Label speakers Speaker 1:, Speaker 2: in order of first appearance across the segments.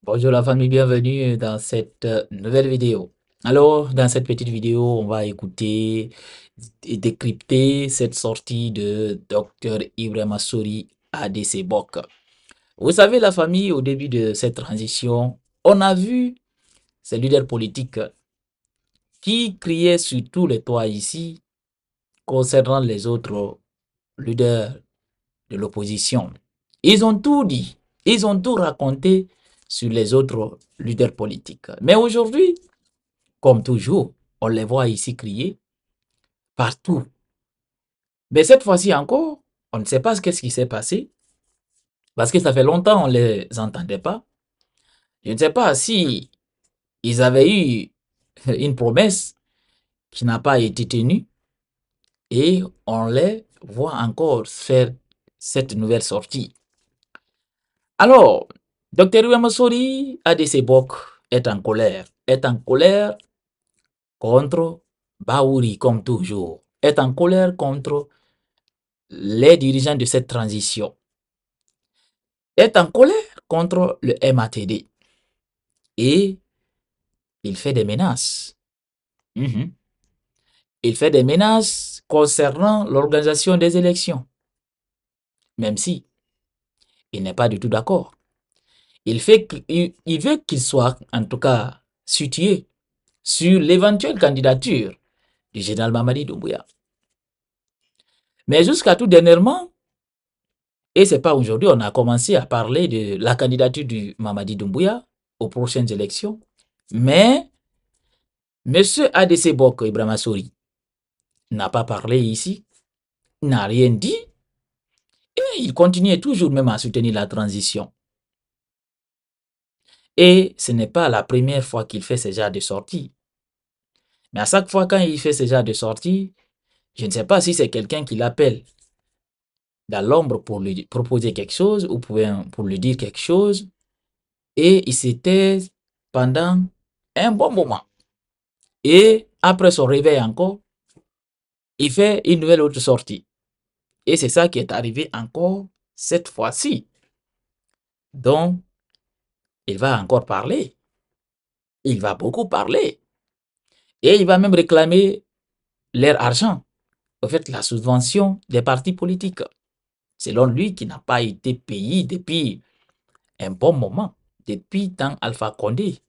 Speaker 1: Bonjour la famille, bienvenue dans cette nouvelle vidéo. Alors, dans cette petite vidéo, on va écouter et décrypter cette sortie de Dr Ibrahima Sory ADC Bok. Vous savez, la famille, au début de cette transition, on a vu ces leaders politiques qui criaient sur tous les toits ici concernant les autres leaders de l'opposition. Ils ont tout dit, ils ont tout raconté sur les autres leaders politiques. Mais aujourd'hui, comme toujours, on les voit ici crier partout. Mais cette fois-ci encore, on ne sait pas ce qui s'est passé, parce que ça fait longtemps qu'on ne les entendait pas. Je ne sais pas si ils avaient eu une promesse qui n'a pas été tenue, et on les voit encore faire cette nouvelle sortie. Alors, Dr. Ibrahima ADC Bok est en colère contre Baouri comme toujours, est en colère contre les dirigeants de cette transition, est en colère contre le MATD et il fait des menaces. Mhm. Il fait des menaces concernant l'organisation des élections, même si il n'est pas du tout d'accord. Il veut qu'il soit en tout cas situé sur l'éventuelle candidature du général Mamadi Doumbouya. Mais jusqu'à tout dernièrement, et c'est pas aujourd'hui, on a commencé à parler de la candidature du Mamadi Doumbouya aux prochaines élections. Mais M. ADC Bok Ibrahima Sory n'a pas parlé ici, n'a rien dit, et il continue toujours même à soutenir la transition. Et ce n'est pas la première fois qu'il fait ce genre de sortie. Mais à chaque fois quand il fait ce genre de sortie, je ne sais pas si c'est quelqu'un qui l'appelle dans l'ombre pour lui proposer quelque chose ou pour lui dire quelque chose. Et il s'était pendant un bon moment. Et après son réveil encore, il fait une nouvelle autre sortie. Et c'est ça qui est arrivé encore cette fois-ci. Donc, il va encore parler. Il va beaucoup parler. Et il va même réclamer leur argent. En fait, la subvention des partis politiques. Selon lui, qui n'a pas été payé depuis un bon moment, depuis tant Alpha Condé.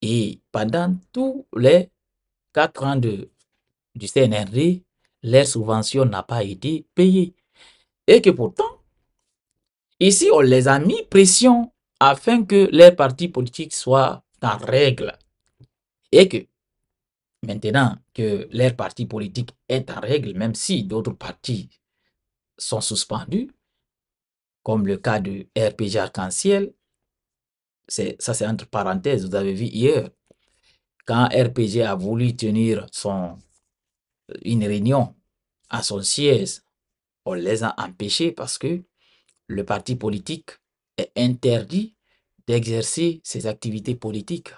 Speaker 1: Et pendant tous les 4 ans du CNRD, leur subvention n'a pas été payée. Et que pourtant, ici, on les a mis pression afin que les partis politiques soient en règle. Et que maintenant que leur parti politique est en règle, même si d'autres partis sont suspendus, comme le cas du RPG Arc-en-Ciel, ça c'est entre parenthèses, vous avez vu hier, quand RPG a voulu tenir une réunion à son siège, on les a empêchés parce que le parti politique est interdit d'exercer ses activités politiques.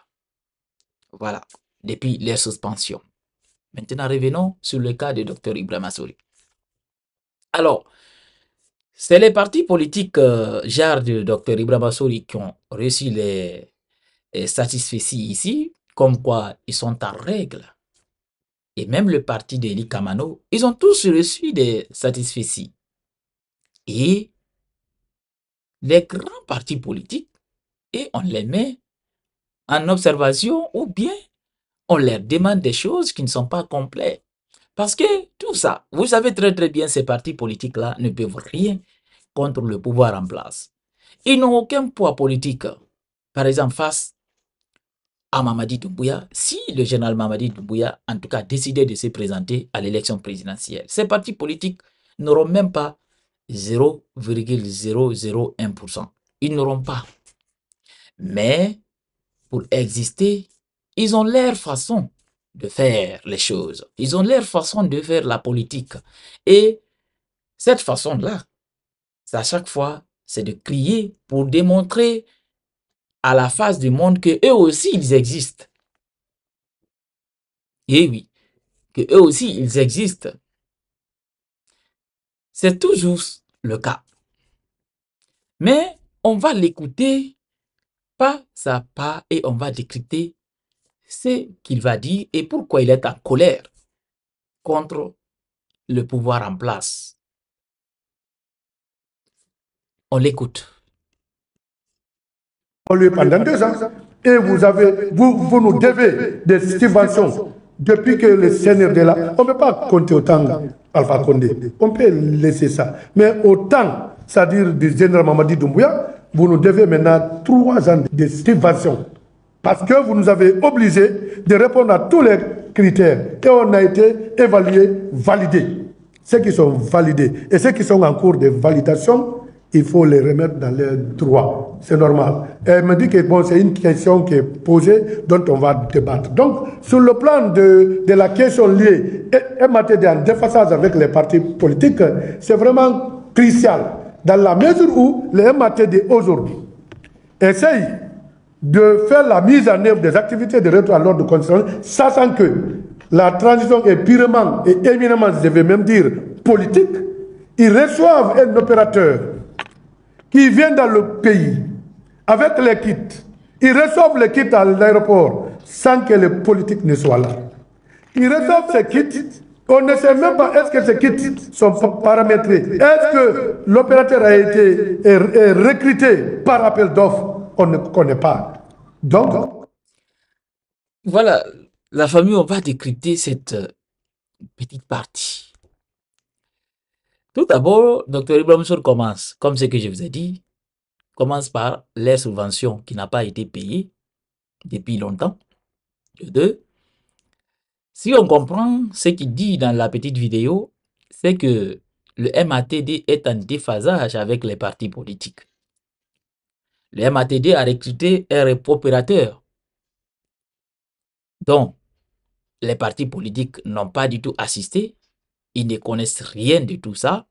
Speaker 1: Voilà, depuis leur suspension. Maintenant, revenons sur le cas de Dr Ibrahima Sory. Alors, c'est les partis politiques genre de Dr Ibrahima Sory qui ont reçu les satisfecits ici, comme quoi ils sont en règle. Et même le parti d'Eli Kamano, ils ont tous reçu des satisfecits. Et les grands partis politiques, et on les met en observation ou bien on leur demande des choses qui ne sont pas complètes. Parce que tout ça, vous savez très très bien, ces partis politiques-là ne peuvent rien contre le pouvoir en place. Ils n'ont aucun poids politique. Par exemple, face à Mamadi Doumbouya, si le général Mamadi Doumbouya, en tout cas, décidait de se présenter à l'élection présidentielle, ces partis politiques n'auront même pas 0,001%. Ils n'auront pas. Mais pour exister, ils ont leur façon de faire les choses. Ils ont leur façon de faire la politique. Et cette façon-là, à chaque fois, c'est de crier pour démontrer à la face du monde que eux aussi, ils existent. Et oui, que eux aussi, ils existent. C'est toujours le cas. Mais on va l'écouter pas à pas et on va décrypter ce qu'il va dire et pourquoi il est en colère contre le pouvoir en place. On l'écoute.
Speaker 2: Pendant 2 ans, et vous nous devez des subventions. Depuis que le CNRD est là, on ne peut pas compter autant Alpha Condé. On peut laisser ça. Mais autant, c'est-à-dire du général Mamadi Doumbouya, vous nous devez maintenant 3 ans de subventions. Parce que vous nous avez obligés de répondre à tous les critères. Et on a été évalués, validés. Ceux qui sont validés et ceux qui sont en cours de validation, il faut les remettre dans leurs droits. C'est normal. Et elle me dit que bon, c'est une question qui est posée, dont on va débattre. Donc, sur le plan de la question liée et MATD en déphasage avec les partis politiques, c'est vraiment crucial. Dans la mesure où les MATD aujourd'hui essayent de faire la mise en œuvre des activités de retour à l'ordre constitutionnel, sachant que la transition est purement et éminemment, je vais même dire, politique. Ils reçoivent un opérateur qui vient dans le pays avec les kits. Ils reçoivent les kits à l'aéroport sans que les politiques ne soient là. Ils reçoivent ces kits. On ne sait même pas est-ce que ces kits sont paramétrés. Est-ce que l'opérateur a été recruté par appel d'offres? On ne connaît pas. Donc,
Speaker 1: voilà, la famille, on va décrypter cette petite partie. Tout d'abord, Dr Ibrahim Sour commence, comme ce que je vous ai dit, commence par les subventions qui n'ont pas été payées depuis longtemps. De deux, si on comprend ce qu'il dit dans la petite vidéo, c'est que le MATD est en déphasage avec les partis politiques. Le MATD a recruté un opérateur dont les partis politiques n'ont pas du tout assisté. Ils ne connaissent rien de tout ça.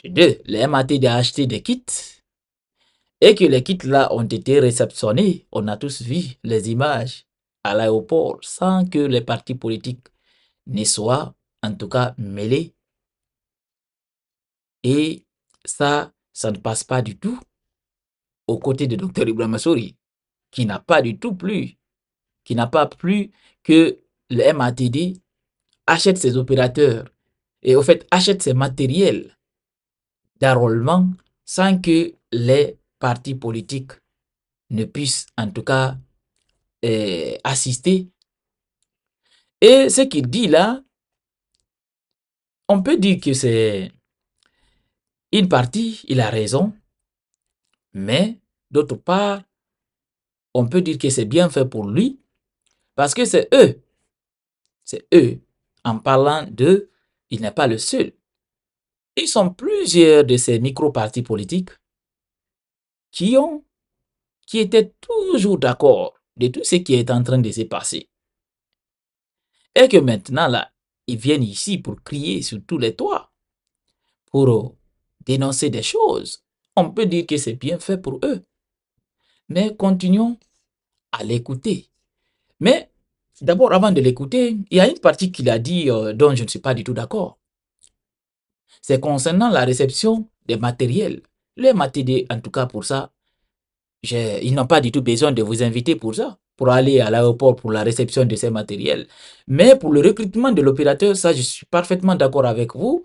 Speaker 1: De deux, le MATD a acheté des kits et que les kits là ont été réceptionnés. On a tous vu les images à l'aéroport sans que les partis politiques ne soient en tout cas mêlés. Et ça ne passe pas du tout aux côtés de Dr Ibrahim Souri, qui n'a pas du tout plu, qui n'a pas plu que le MATD achète ses opérateurs et au fait achète ses matériels d'enrôlement sans que les partis politiques ne puissent en tout cas assister. Et ce qu'il dit là, on peut dire que c'est une partie, il a raison, mais d'autre part, on peut dire que c'est bien fait pour lui, parce que c'est eux, en parlant d'eux, il n'est pas le seul. Ils sont plusieurs de ces micro-partis politiques qui étaient toujours d'accord de tout ce qui est en train de se passer. Et que maintenant, là, ils viennent ici pour crier sur tous les toits, pour dénoncer des choses. On peut dire que c'est bien fait pour eux. Mais continuons à l'écouter. Mais d'abord, avant de l'écouter, il y a une partie qu'il a dit dont je ne suis pas du tout d'accord. C'est concernant la réception des matériels. Les matériels, en tout cas pour ça, ils n'ont pas du tout besoin de vous inviter pour ça, pour aller à l'aéroport pour la réception de ces matériels. Mais pour le recrutement de l'opérateur, ça, je suis parfaitement d'accord avec vous.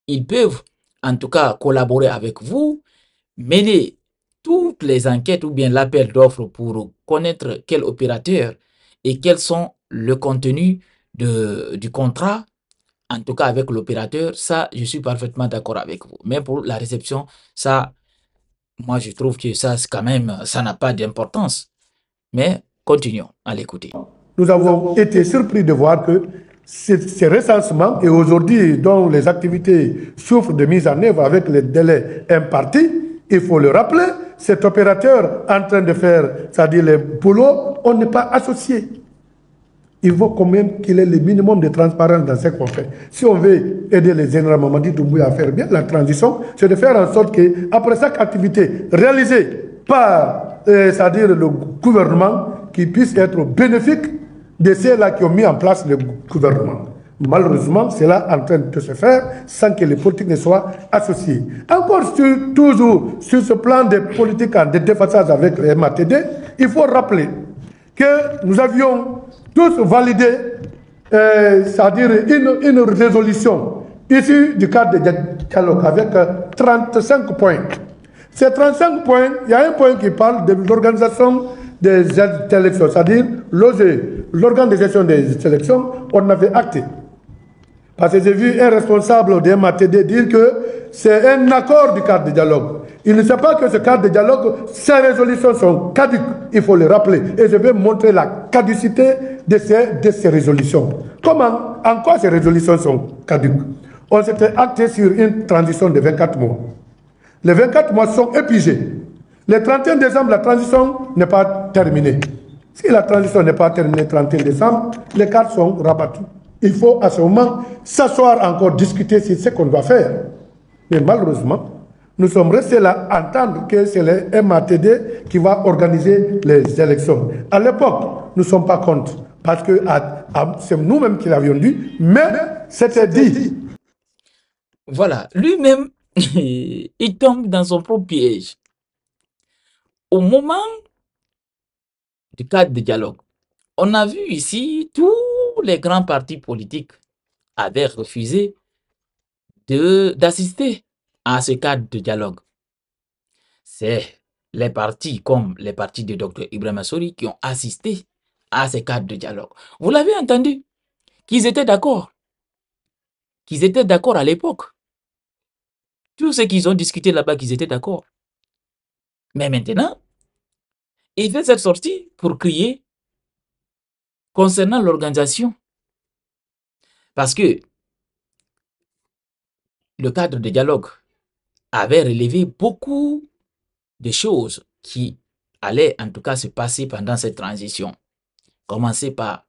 Speaker 1: Ils peuvent, en tout cas, collaborer avec vous, mener toutes les enquêtes ou bien l'appel d'offres pour connaître quel opérateur et quels sont le contenu du contrat, en tout cas avec l'opérateur. Ça, je suis parfaitement d'accord avec vous. Mais pour la réception, ça, moi, je trouve que ça, quand même, ça n'a pas d'importance. Mais continuons à l'écouter.
Speaker 2: Nous avons été surpris de voir que ces recensements, et aujourd'hui, dont les activités souffrent de mise en œuvre avec les délais impartis, il faut le rappeler, cet opérateur en train de faire, c'est-à-dire les boulots, on n'est pas associé. Il faut quand même qu'il ait le minimum de transparence dans ce qu'on fait. Si on veut aider les généraux Mamadi Doumbouya à faire bien la transition, c'est de faire en sorte qu'après chaque activité réalisée par, c'est-à-dire le gouvernement, qu'il puisse être bénéfique de ceux-là qui ont mis en place le gouvernement. Malheureusement, c'est là en train de se faire sans que les politiques ne soient associés. Encore toujours sur ce plan des politiques de déphasage avec les MATD, il faut rappeler que nous avions tous validé, c'est-à-dire une résolution issue du cadre de dialogue avec 35 points. Ces 35 points, il y a un point qui parle de l'organisation des élections, c'est-à-dire l'organe de gestion des élections, on avait acté. Parce que j'ai vu un responsable des MATD dire que c'est un accord du cadre de dialogue. Il ne sait pas que ce cadre de dialogue, ces résolutions sont caduques. Il faut le rappeler. Et je vais montrer la caducité de ces résolutions. Comment, en quoi ces résolutions sont caduques? On s'était acté sur une transition de 24 mois. Les 24 mois sont épuisés. Le 31 décembre, la transition n'est pas terminée. Si la transition n'est pas terminée le 31 décembre, les cartes sont rabattues. Il faut à ce moment s'asseoir encore, discuter sur ce qu'on doit faire. Mais malheureusement, nous sommes restés là à entendre que c'est le MATD qui va organiser les élections. À l'époque, nous ne sommes pas contre, parce que c'est nous-mêmes qui l'avions dit, mais c'était dit.
Speaker 1: Voilà, lui-même, il tombe dans son propre piège. Au moment du cadre de dialogue, on a vu ici tous les grands partis politiques avaient refusé d'assister à ce cadre de dialogue. C'est les partis comme les partis de Dr Ibrahim Assori qui ont assisté à ce cadre de dialogue. Vous l'avez entendu, qu'ils étaient d'accord. Qu'ils étaient d'accord à l'époque. Tous ceux qu'ils ont discuté là-bas, qu'ils étaient d'accord. Mais maintenant, il fait cette sortie pour crier concernant l'organisation. Parce que le cadre de dialogue avait relevé beaucoup de choses qui allaient en tout cas se passer pendant cette transition. Commencer par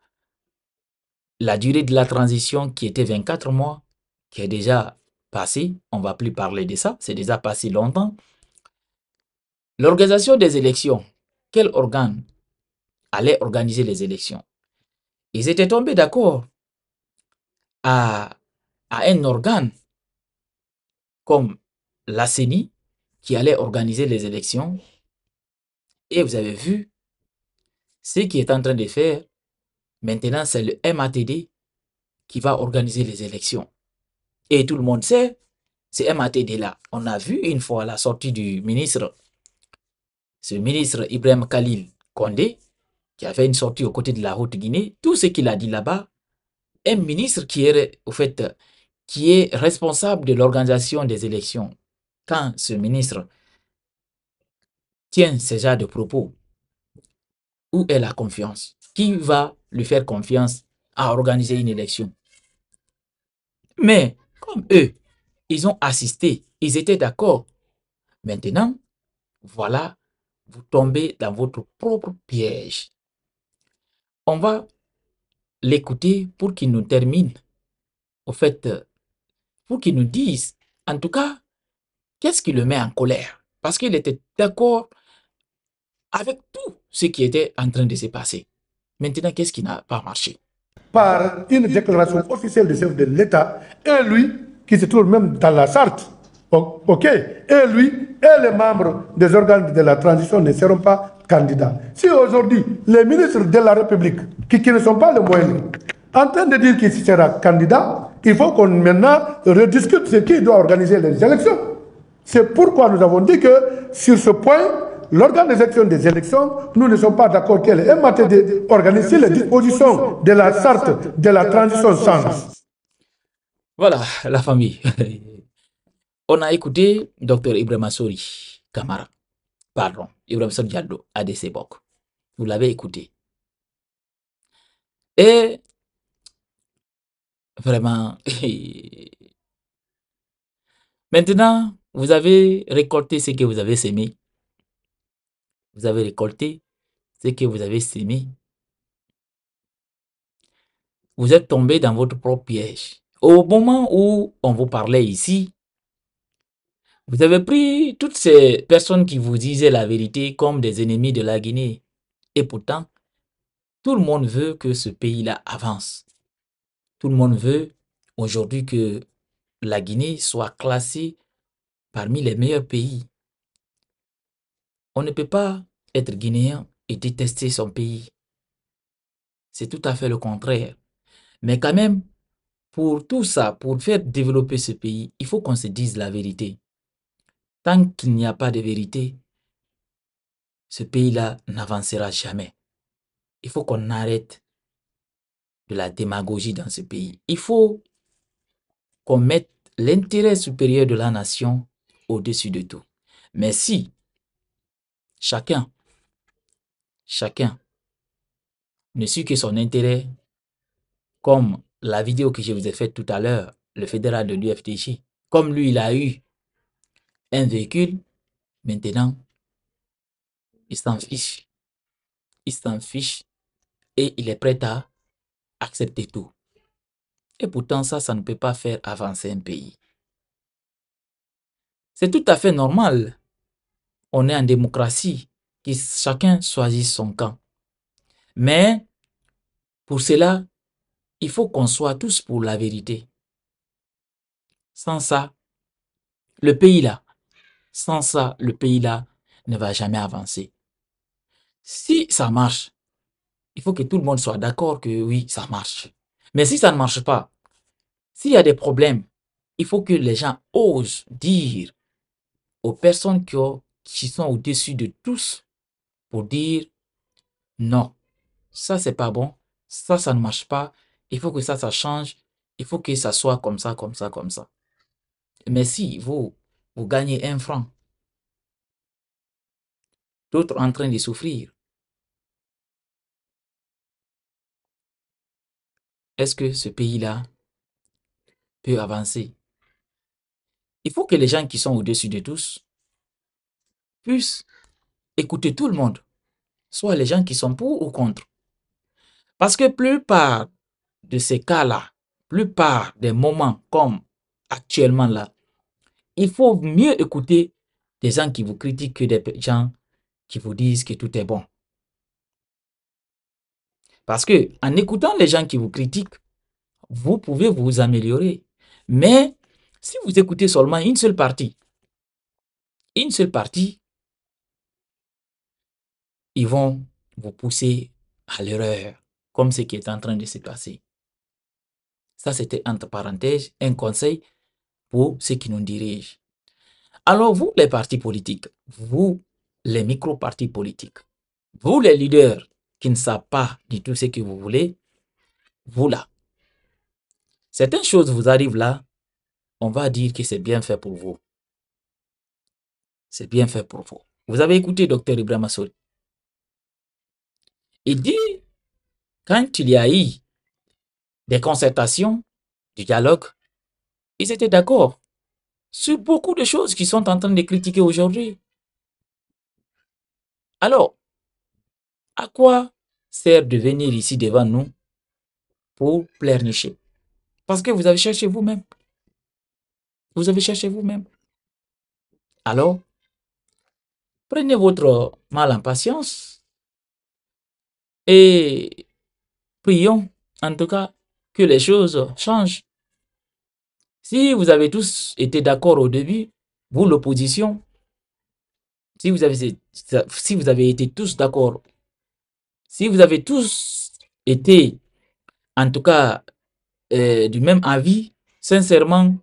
Speaker 1: la durée de la transition qui était 24 mois, qui est déjà passée. On ne va plus parler de ça, c'est déjà passé longtemps. L'organisation des élections. Quel organe allait organiser les élections? Ils étaient tombés d'accord à un organe comme la CENI qui allait organiser les élections. Et vous avez vu ce qui est en train de faire. Maintenant, c'est le MATD qui va organiser les élections. Et tout le monde sait, c'est MATD-là. On a vu une fois la sortie du ministre, ce ministre Ibrahim Khalil Condé, qui a fait une sortie aux côtés de la Haute-Guinée. Tout ce qu'il a dit là-bas, un ministre qui est, au fait, qui est responsable de l'organisation des élections. Quand ce ministre tient ce genre de propos, où est la confiance? Qui va lui faire confiance à organiser une élection? Mais comme eux, ils ont assisté, ils étaient d'accord. Maintenant, voilà, vous tombez dans votre propre piège. On va l'écouter pour qu'il nous termine. Au fait, pour qu'il nous dise, en tout cas, qu'est-ce qui le met en colère? Parce qu'il était d'accord avec tout ce qui était en train de se passer. Maintenant, qu'est-ce qui n'a pas marché?
Speaker 2: Par une déclaration officielle du chef de l'État, et lui, qui se trouve même dans la charte, ok, et lui et les membres des organes de la transition ne seront pas candidats. Si aujourd'hui, les ministres de la République, qui ne sont pas les moyens, en train de dire qu'il sera candidat, il faut qu'on maintenant rediscute ce qui doit organiser les élections. C'est pourquoi nous avons dit que sur ce point, l'organisation des élections, nous ne sommes pas d'accord qu'elle est MATD organiser les dispositions de la charte de la transition sans.
Speaker 1: Voilà, la famille. On a écouté Dr Ibrahim Assori Kamara. Pardon, Ibrahim Assori Diallo, ADC Bok. Vous l'avez écouté. Et vraiment, maintenant, vous avez récolté ce que vous avez sémé. Vous avez récolté ce que vous avez sémé. Vous êtes tombé dans votre propre piège. Au moment où on vous parlait ici, vous avez pris toutes ces personnes qui vous disaient la vérité comme des ennemis de la Guinée. Et pourtant, tout le monde veut que ce pays-là avance. Tout le monde veut aujourd'hui que la Guinée soit classée parmi les meilleurs pays. On ne peut pas être guinéen et détester son pays. C'est tout à fait le contraire. Mais quand même, pour tout ça, pour faire développer ce pays, il faut qu'on se dise la vérité. Tant qu'il n'y a pas de vérité, ce pays-là n'avancera jamais. Il faut qu'on arrête de la démagogie dans ce pays. Il faut qu'on mette l'intérêt supérieur de la nation au-dessus de tout. Mais si chacun ne suit que son intérêt, comme la vidéo que je vous ai faite tout à l'heure, le fédéral de l'UFDJ, comme lui, il a eu un véhicule, maintenant, il s'en fiche. Il s'en fiche et il est prêt à accepter tout. Et pourtant, ça ne peut pas faire avancer un pays. C'est tout à fait normal. On est en démocratie, que chacun choisit son camp. Mais pour cela, il faut qu'on soit tous pour la vérité. Sans ça, le pays-là, ne va jamais avancer. Si ça marche, il faut que tout le monde soit d'accord que oui, ça marche. Mais si ça ne marche pas, s'il y a des problèmes, il faut que les gens osent dire aux personnes qui sont au-dessus de tous pour dire non, ça c'est pas bon, ça ne marche pas, il faut que ça change, il faut que ça soit comme ça, comme ça, comme ça. Mais si vous gagnez 1 franc, d'autres en train de souffrir, est-ce que ce pays-là peut avancer? Il faut que les gens qui sont au-dessus de tous puissent écouter tout le monde, soit les gens qui sont pour ou contre. Parce que plupart de ces cas-là, plupart des moments comme actuellement là, il faut mieux écouter des gens qui vous critiquent que des gens qui vous disent que tout est bon. Parce que en écoutant les gens qui vous critiquent, vous pouvez vous améliorer. Mais si vous écoutez seulement une seule partie, ils vont vous pousser à l'erreur, comme ce qui est en train de se passer. Ça, c'était entre parenthèses un conseil pour ceux qui nous dirigent. Alors vous, les partis politiques, vous, les micro-partis politiques, vous, les leaders qui ne savent pas du tout ce que vous voulez, vous là, certaines choses vous arrivent là, on va dire que c'est bien fait pour vous. C'est bien fait pour vous. Vous avez écouté Dr Ibrahima Soli. Il dit, quand il y a eu des concertations, du dialogue, ils étaient d'accord sur beaucoup de choses qu'ils sont en train de critiquer aujourd'hui. Alors, à quoi sert de venir ici devant nous pour pleurnicher? Parce que vous avez cherché vous-même. Vous avez cherché vous-même. Alors, prenez votre mal en patience et prions, en tout cas, que les choses changent. Si vous avez tous été d'accord au début, vous l'opposition, si vous avez été tous d'accord, si vous avez tous été, en tout cas, du même avis, sincèrement,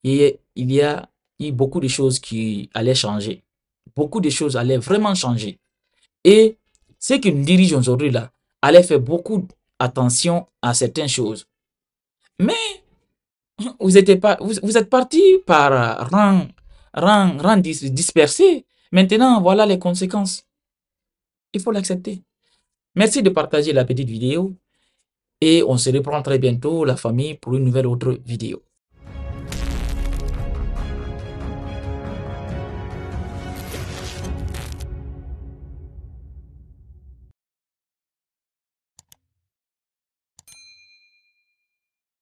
Speaker 1: il y a eu beaucoup de choses qui allaient changer. Beaucoup de choses allaient vraiment changer. Et ceux qui nous dirigent aujourd'hui là, allaient faire beaucoup attention à certaines choses. Mais vous êtes parti par rang dispersé. Maintenant, voilà les conséquences. Il faut l'accepter. Merci de partager la petite vidéo et on se reprend très bientôt, la famille, pour une nouvelle autre vidéo.